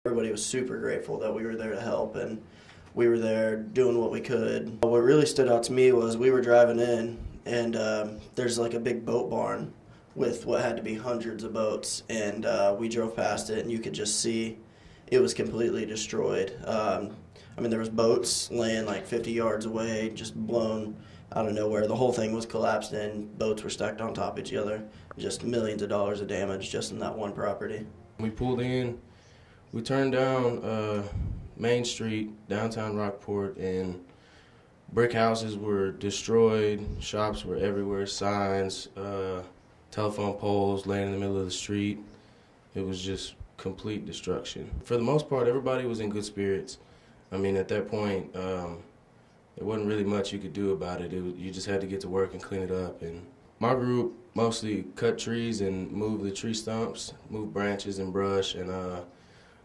Everybody was super grateful that we were there to help, and we were there doing what we could. What really stood out to me was we were driving in, and there's like a big boat barn with what had to be hundreds of boats, and we drove past it, and you could just see it was completely destroyed. I mean, there was boats laying like 50 yards away, just blown out of nowhere. The whole thing was collapsed in. Boats were stacked on top of each other. Just millions of dollars of damage just in that one property. We pulled in. We turned down Main Street, downtown Rockport, and brick houses were destroyed, shops were everywhere, signs, telephone poles laying in the middle of the street. It was just complete destruction. For the most part, everybody was in good spirits. I mean, at that point, there wasn't really much you could do about it. You just had to get to work and clean it up. And my group mostly cut trees and moved the tree stumps, moved branches and brush, and a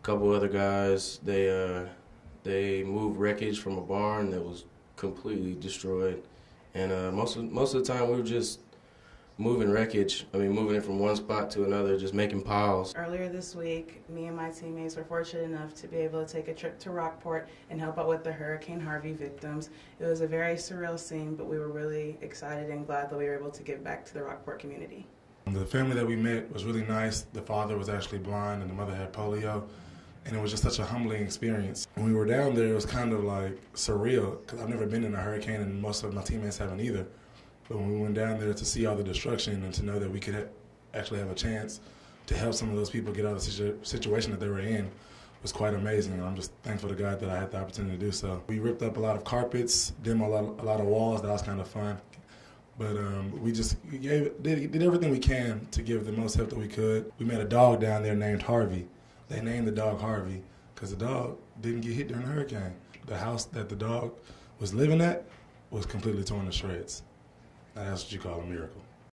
couple other guys, they moved wreckage from a barn that was completely destroyed. And most of the time we were just moving wreckage. I mean, moving it from one spot to another, just making piles. Earlier this week, me and my teammates were fortunate enough to be able to take a trip to Rockport and help out with the Hurricane Harvey victims. It was a very surreal scene, but we were really excited and glad that we were able to give back to the Rockport community. The family that we met was really nice. The father was actually blind and the mother had polio. And it was just such a humbling experience. When we were down there, it was kind of like surreal, because I've never been in a hurricane and most of my teammates haven't either. But when we went down there to see all the destruction and to know that we could actually have a chance to help some of those people get out of the situation that they were in was quite amazing. And I'm just thankful to God that I had the opportunity to do so. We ripped up a lot of carpets, demoed a lot of walls. That was kind of fun. But we just did everything we can to give the most help that we could. We met a dog down there named Harvey. They named the dog Harvey because the dog didn't get hit during the hurricane. The house that the dog was living at was completely torn to shreds. Now that's what you call a miracle.